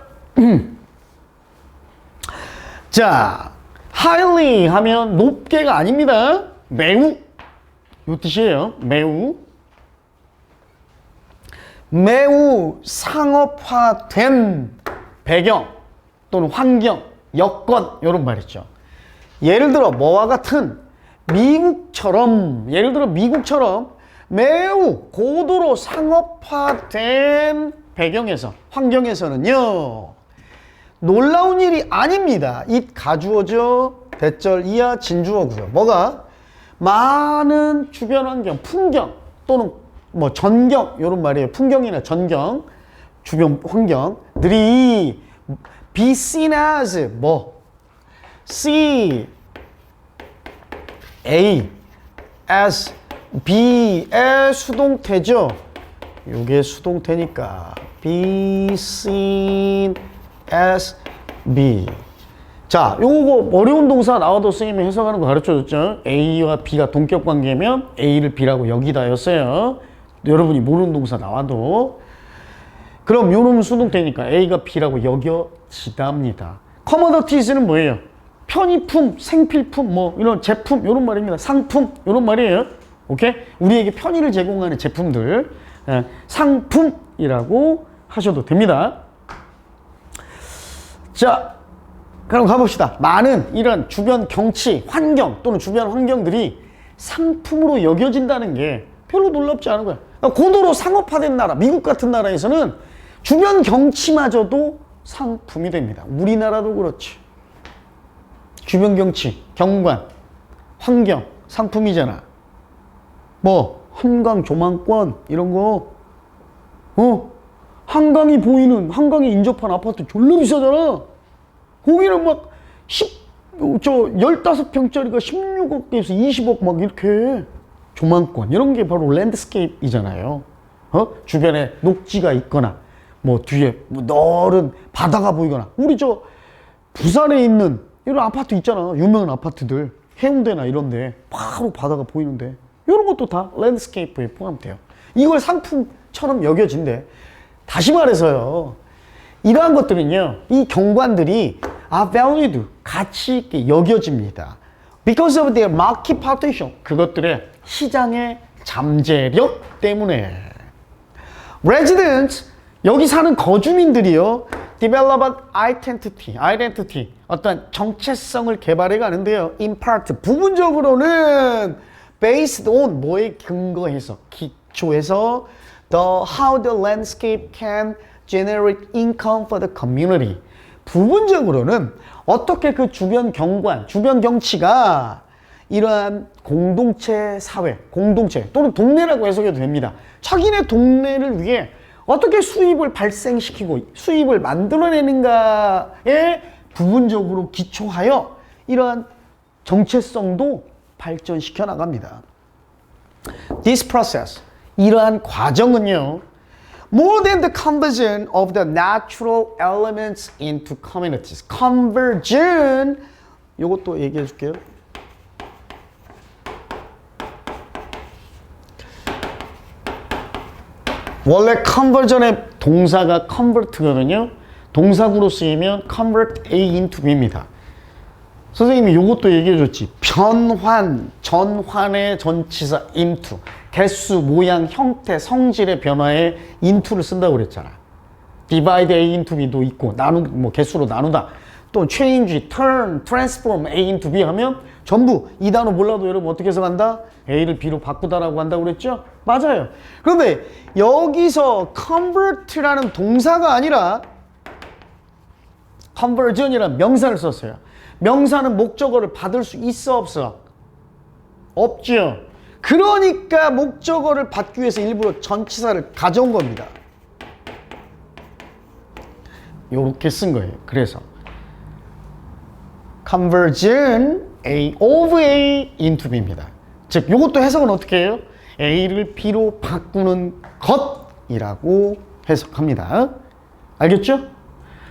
A: 자, highly 하면 높게가 아닙니다. 매우 이 뜻이에요. 매우 상업화된 배경 또는 환경, 여건 이런 말이죠. 예를 들어 뭐와 같은 미국처럼 매우 고도로 상업화된 배경에서, 환경에서는요, 놀라운 일이 아닙니다. it 가주어죠. 대절 이하 진주어고요. 뭐가? 많은 주변 환경, 풍경 또는 뭐 전경 이런 말이에요. 풍경이나 전경, 주변 환경들이 be seen as 뭐 C A S B의 수동태죠. 요게 수동태니까 be seen as B. 자, 요거 어려운 동사 나와도 선생님이 해석하는 거 가르쳐줬죠. A와 B가 동격 관계면 A를 B라고 여기다였어요. 여러분이 모르는 동사 나와도. 그럼 요놈은 수동태니까 A가 B라고 여겨지답니다. 커머더티스는 뭐예요? 편의품, 생필품, 뭐 이런 제품 이런 말입니다. 상품 이런 말이에요. 오케이? 우리에게 편의를 제공하는 제품들, 상품이라고 하셔도 됩니다. 자, 그럼 가봅시다. 많은 이런 주변 경치, 환경 또는 주변 환경들이 상품으로 여겨진다는 게 별로 놀랍지 않은 거야. 고도로 상업화된 나라, 미국 같은 나라에서는 주변 경치마저도 상품이 됩니다. 우리나라도 그렇지. 주변 경치, 경관, 환경, 상품이잖아. 뭐 한강 조망권 이런 거, 한강이 보이는, 한강에 인접한 아파트 졸라 비싸잖아. 거기는 막 15평짜리가 16억에서 20억 막 이렇게 조망권, 이런 게 바로 랜드스케이프이잖아요. 주변에 녹지가 있거나 뭐 뒤에 뭐 넓은 바다가 보이거나. 우리 저 부산에 있는 이런 아파트 있잖아. 유명한 아파트들, 해운대나 이런데 바로 바다가 보이는데 이런 것도 다 랜드스케이프에 포함돼요. 이걸 상품처럼 여겨진대. 다시 말해서요, 이러한 것들은요, 이 경관들이 are valued, 가치 있게 여겨집니다. Because of their market potential, 그것들의 시장의 잠재력 때문에. Residents, 여기 사는 거주민들이요, develop identity, 어떤 정체성을 개발해 가는데요. In part, 부분적으로는 based on, 뭐에 근거해서, 기초해서 how the landscape can generate income for the community. 부분적으로는 어떻게 그 주변 경관, 주변 경치가 이러한 공동체 사회, 공동체 또는 동네라고 해석해도 됩니다. 자기네 동네를 위해 어떻게 수입을 발생시키고 수입을 만들어내는가에 부분적으로 기초하여 이러한 정체성도 발전시켜 나갑니다. This process, 이러한 과정은요, more than the conversion of the natural elements into communities. conversion, 요것도 얘기해 줄게요. 원래 conversion의 동사가 convert거든요. 동사구로 쓰이면 convert A into B입니다. 선생님이 요것도 얘기해 줬지. 변환, 전환의 전치사 into. 개수, 모양, 형태, 성질의 변화에 into를 쓴다고 그랬잖아. divide A into B도 있고, 뭐 개수로 나누다. 또 change, turn, transform A into B 하면 전부 이 단어 몰라도 여러분 어떻게 해석한다? A를 B로 바꾸다라고 한다고 그랬죠? 맞아요. 그런데 여기서 convert라는 동사가 아니라 conversion이라는 명사를 썼어요. 명사는 목적어를 받을 수 있어 없어? 없죠. 그러니까 목적어를 받기 위해서 일부러 전치사를 가져온 겁니다. 요렇게 쓴 거예요. 그래서 conversion A of A into B입니다. 즉 요것도 해석은 어떻게 해요? A를 B로 바꾸는 것이라고 해석합니다. 알겠죠?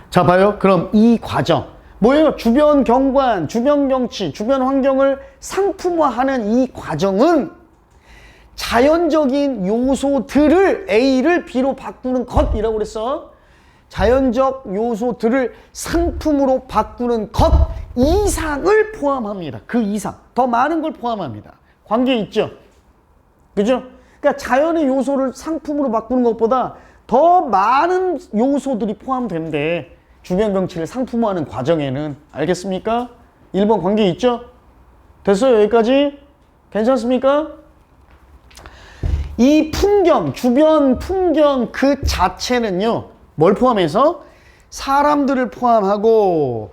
A: 자 봐요. 그럼 이 과정 뭐예요? 주변 경관, 주변 경치, 주변 환경을 상품화하는 이 과정은 자연적인 요소들을 A를 B로 바꾸는 것이라고 그랬어. 자연적 요소들을 상품으로 바꾸는 것 이상을 포함합니다. 그 이상, 더 많은 걸 포함합니다. 관계 있죠? 그죠? 그러니까 자연의 요소를 상품으로 바꾸는 것보다 더 많은 요소들이 포함된대. 주변 경치를 상품화하는 과정에는. 알겠습니까? 1번 관계 있죠? 됐어요? 여기까지? 괜찮습니까? 이 풍경, 주변 풍경 그 자체는요, 뭘 포함해서? 사람들을 포함하고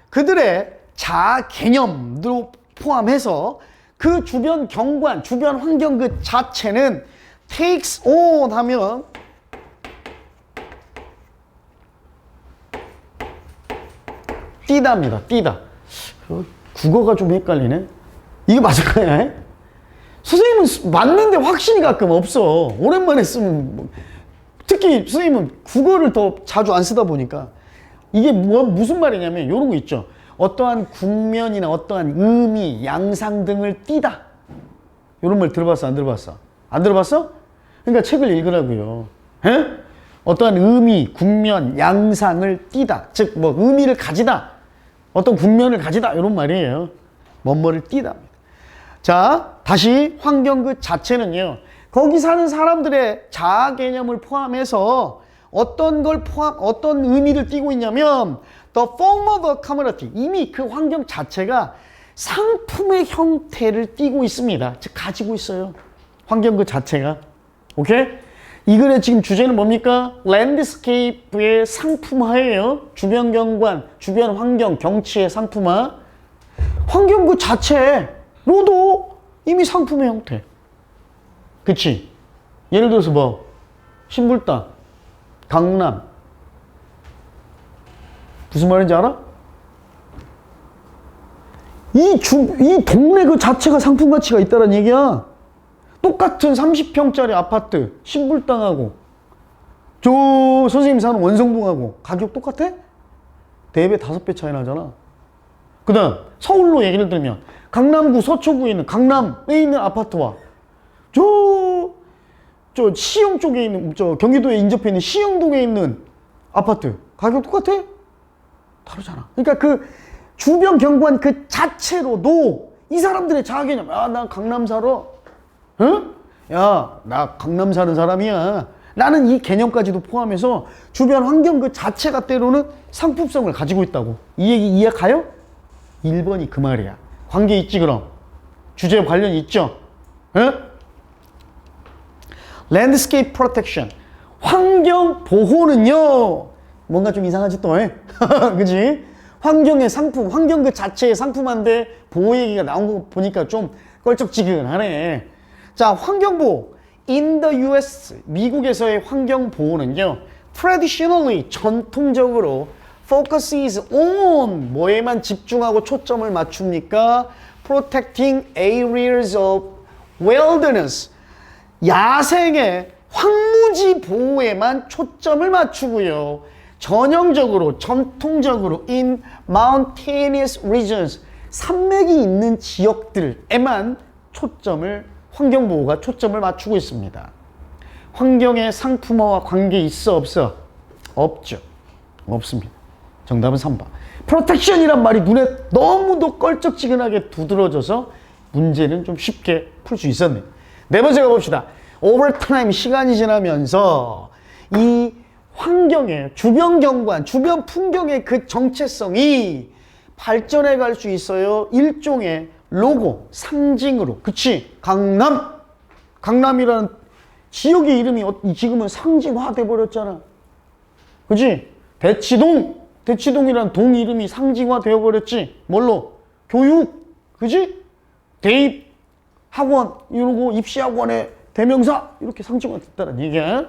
A: 그들의 자아 개념도 포함해서 그 주변 경관, 주변 환경 그 자체는 takes on 하면 띄다입니다. 띄다. 국어가 좀 헷갈리네. 이거 맞을까요? 선생님은 맞는데 확신이 가끔 없어. 오랜만에 쓰면 뭐. 특히 선생님은 국어를 더 자주 안 쓰다 보니까 이게 무슨 말이냐면 이런 거 있죠. 어떠한 국면이나 어떠한 의미, 양상 등을 띄다. 이런 말 들어봤어? 안 들어봤어? 안 들어봤어? 그러니까 책을 읽으라고요. 에? 어떠한 의미, 국면, 양상을 띄다. 즉 뭐 의미를 가지다. 어떤 국면을 가지다. 이런 말이에요. 뭐뭐를 띄다. 자, 다시 환경 그 자체는요. 거기 사는 사람들의 자아 개념을 포함해서 어떤 의미를 띠고 있냐면 the form of a commodity. 이미 그 환경 자체가 상품의 형태를 띠고 있습니다. 즉 가지고 있어요. 환경 그 자체가. 오케이? 이 글의 지금 주제는 뭡니까? 랜드스케이프의 상품화예요. 주변 경관, 주변 환경, 경치의 상품화. 환경 그 자체로도 이미 상품의 형태. 그치? 예를 들어서 뭐 신불당, 강남. 무슨 말인지 알아? 이 동네 그 자체가 상품 가치가 있다는 얘기야. 똑같은 30평짜리 아파트 신불당하고 저 선생님 사는 원성동하고 가격 똑같아? 4배, 5배 차이 나잖아. 그 다음 서울로 얘기를 들면 강남구 서초구에 있는 강남에 있는 아파트와 저 시흥 쪽에 있는 경기도에 인접해 있는 시흥동에 있는 아파트 가격 똑같아? 다르잖아. 그러니까 그 주변 경관 그 자체로도 이 사람들의 자아 개념, 나 강남 살아. 응? 야, 나 강남 사는 사람이야. 라는 이 개념까지도 포함해서 주변 환경 그 자체가 때로는 상품성을 가지고 있다고. 이 얘기 이해 가요? 1번이 그 말이야. 관계 있지 그럼? 주제와 관련 있죠? 응? 랜드스케이프 프로텍션. 환경 보호는요. 뭔가 좀 이상하지 또. 그치? 환경의 상품, 환경 그 자체의 상품한데 보호 얘기가 나온 거 보니까 좀 껄쩍지근하네. 자, 환경보호. In the US, 미국에서의 환경보호는요. Traditionally, 전통적으로 focuses on 뭐에만 집중하고 초점을 맞춥니까? Protecting areas of wilderness, 야생의 황무지 보호에만 초점을 맞추고요. 전형적으로, 전통적으로 in mountainous regions, 산맥이 있는 지역들에만 환경보호가 초점을 맞추고 있습니다. 환경의 상품화와 관계 있어, 없어? 없죠. 없습니다. 정답은 3번. 프로텍션이란 말이 눈에 너무도 껄쩍지근하게 두드러져서 문제는 좀 쉽게 풀 수 있었네요. 네 번째 가봅시다. 오버타임, 시간이 지나면서 이 환경의 주변 경관, 주변 풍경의 그 정체성이 발전해 갈 수 있어요. 일종의 로고, 상징으로. 그치? 강남이라는 지역의 이름이 지금은 상징화돼 버렸잖아. 그치? 대치동이라는 동 이름이 상징화되어 버렸지. 뭘로? 교육. 그치? 대입 학원 이러고 입시학원의 대명사 이렇게 상징화됐다는 얘기야.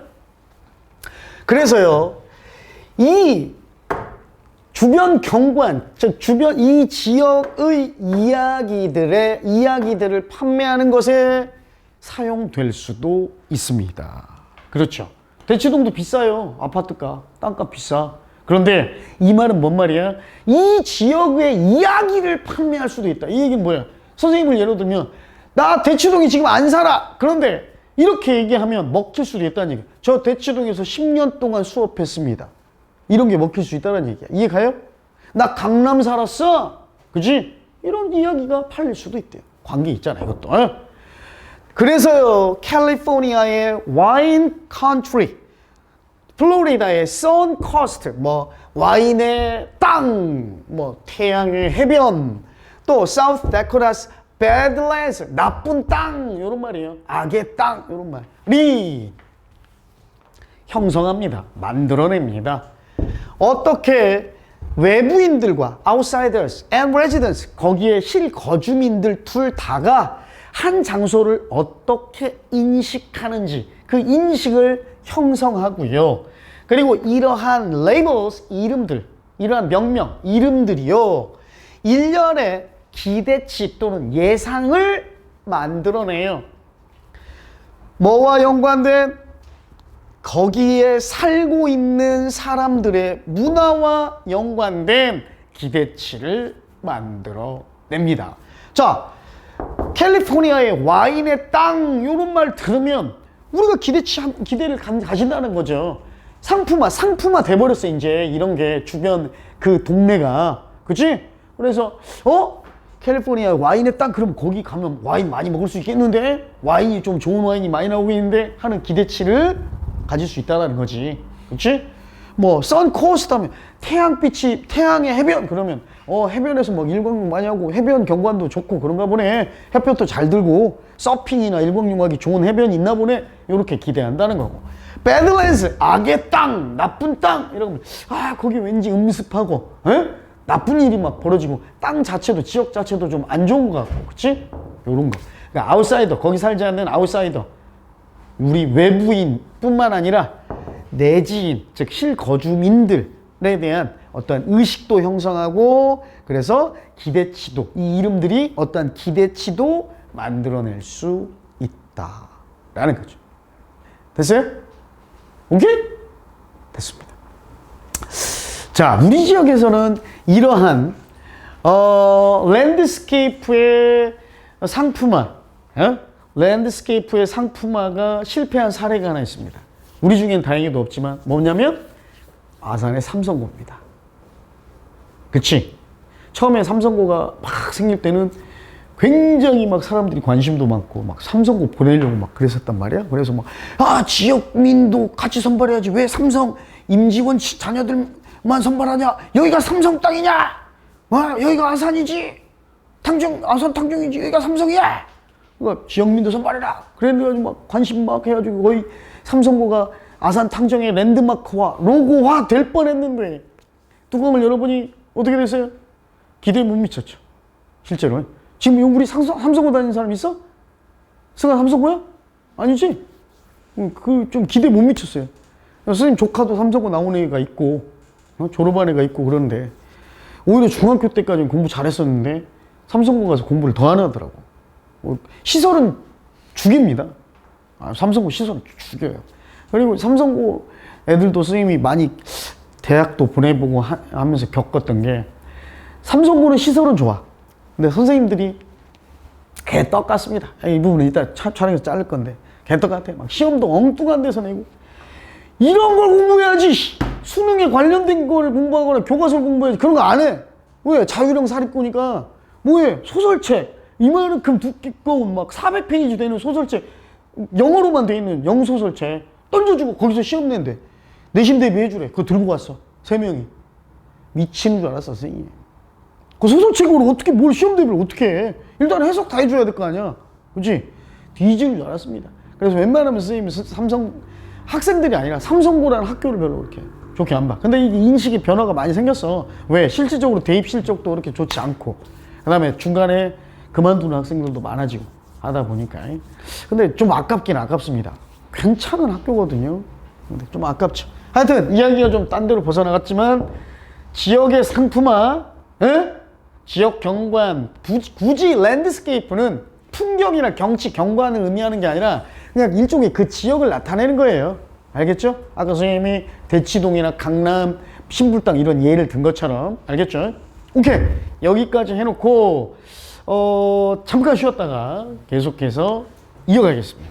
A: 그래서요, 이 주변 경관, 즉 주변 이 지역의 이야기들을 판매하는 것에 사용될 수도 있습니다. 그렇죠. 대치동도 비싸요. 아파트가, 땅값 비싸. 그런데 이 말은 뭔 말이야? 이 지역의 이야기를 판매할 수도 있다. 이 얘기는 뭐야? 선생님을 예로 들면 나 대치동이 지금 안 살아. 그런데 이렇게 얘기하면 먹힐 수도 있다는 얘기야. 저 대치동에서 10년 동안 수업했습니다. 이런 게 먹힐 수 있다는 얘기야. 이해 가요? 나 강남 살았어. 그지? 이런 이야기가 팔릴 수도 있대요. 관계 있잖아, 이것도. 그래서요, 캘리포니아의 와인 컨트리, 플로리다의 선 코스트, 와인의 땅, 태양의 해변, 또 사우스 다코타스 배드랜드, 나쁜 땅, 이런 말이에요. 악의 땅, 이런 말이 형성합니다. 만들어냅니다. 어떻게 외부인들과 outsiders and residents, 거기에 실거주민들 둘 다가 한 장소를 어떻게 인식하는지 그 인식을 형성하고요. 그리고 이러한 labels, 이름들, 이러한 명명, 이름들이요, 일련의 기대치 또는 예상을 만들어내요. 뭐와 연관된? 거기에 살고 있는 사람들의 문화와 연관된 기대치를 만들어냅니다. 자, 캘리포니아의 와인의 땅, 이런 말 들으면 우리가 기대를 가진다는 거죠. 상품화 돼버렸어, 이제. 이런 게 주변 그 동네가. 그치? 그래서, 캘리포니아 와인의 땅, 그럼 거기 가면 와인 많이 먹을 수 있겠는데? 와인이 좀 좋은 와인이 많이 나오고 있는데? 하는 기대치를 가질 수 있다는 거지. 그치? 선코스트 하면 태양빛이, 태양의 해변, 그러면, 해변에서 일광욕 많이 하고, 해변 경관도 좋고, 그런가 보네. 햇볕도 잘 들고, 서핑이나 일광욕하기 좋은 해변이 있나 보네. 이렇게 기대한다는 거고. 배드랜드, 악의 땅, 나쁜 땅, 이러면, 거기 왠지 음습하고, 나쁜 일이 막 벌어지고, 땅 자체도, 지역 자체도 좀 안 좋은 것 같고, 그치? 요런 거. 그러니까 아웃사이더, 거기 살지 않는 아웃사이더. 우리 외부인 뿐만 아니라 내지인, 즉 실거주민들에 대한 어떠한 의식도 형성하고, 그래서 기대치도, 이 이름들이 어떠한 기대치도 만들어낼 수 있다라는 거죠. 됐어요? 오케이? 됐습니다. 자, 우리 지역에서는 이러한 랜드스케이프의 상품화, 랜드스케이프의 상품화가 실패한 사례가 하나 있습니다. 우리 중엔 다행히도 없지만 뭐냐면 아산의 삼성고입니다. 그치? 처음에 삼성고가 막 생길 때는 굉장히 막 사람들이 관심도 많고 막 삼성고 보내려고 막 그랬었단 말이야. 그래서 지역민도 같이 선발해야지. 왜 삼성 임직원 자녀들만 선발하냐? 여기가 삼성 땅이냐? 여기가 아산이지. 아산 탕정이지. 여기가 삼성이야. 그러니까 지역민도 선발해라. 그래가지고 막 관심 막 해가지고 거의 삼성고가 아산 탕정의 랜드마크화, 로고화 될 뻔했는데 뚜껑을 열어보니 어떻게 됐어요? 기대에 못 미쳤죠. 실제로. 지금 우리 삼성고 다니는 사람 있어? 승아 삼성고야? 아니지? 좀 기대에 못 미쳤어요. 선생님 조카도 삼성고 나온 애가 있고 졸업한 애가 있고 그런데 오히려 중학교 때까지는 공부 잘했었는데 삼성고 가서 공부를 더 안 하더라고. 시설은 죽입니다. 삼성고 시설 죽여요. 그리고 삼성고 애들도 선생님이 많이 대학도 보내보고 하면서 겪었던 게 삼성고는 시설은 좋아. 근데 선생님들이 개떡 같습니다. 이 부분은 이따 촬영에서 자를 건데 개떡 같아. 막 시험도 엉뚱한 데서 내고 이런 걸 공부해야지. 수능에 관련된 걸 공부하거나 교과서를 공부해야지. 그런 거 안 해. 왜? 자유형 사립고니까 뭐해? 소설책 이만큼 두꺼운 막 400페이지 되는 소설책 영어로만 돼 있는 영소설책 던져주고 거기서 시험 낸대. 내신 대비해주래. 그거 들고 갔어. 3명이. 미치는 줄 알았어, 선생님. 그 소설책으로 어떻게 뭘 시험 대비를 어떻게 해? 일단 해석 다 해줘야 될 거 아니야. 그치? 뒤지는 줄 알았습니다. 그래서 웬만하면 선생님이 삼성, 학생들이 아니라 삼성고라는 학교를 별로 그렇게 좋게 안 봐. 근데 이 인식의 변화가 많이 생겼어. 왜? 실질적으로 대입 실적도 그렇게 좋지 않고. 그 다음에 중간에 그만두는 학생들도 많아지고 하다 보니까. 근데 좀 아깝긴 아깝습니다. 괜찮은 학교거든요. 근데 좀 아깝죠. 하여튼 이야기가 좀 딴 데로 벗어나갔지만 지역의 상품화, 에? 지역 경관, 굳이 랜드스케이프는 풍경이나 경치, 경관을 의미하는 게 아니라 그냥 일종의 그 지역을 나타내는 거예요. 알겠죠? 아까 선생님이 대치동이나 강남, 신불당 이런 예를 든 것처럼. 알겠죠? 오케이. 여기까지 해놓고 잠깐 쉬었다가 계속해서 이어가겠습니다.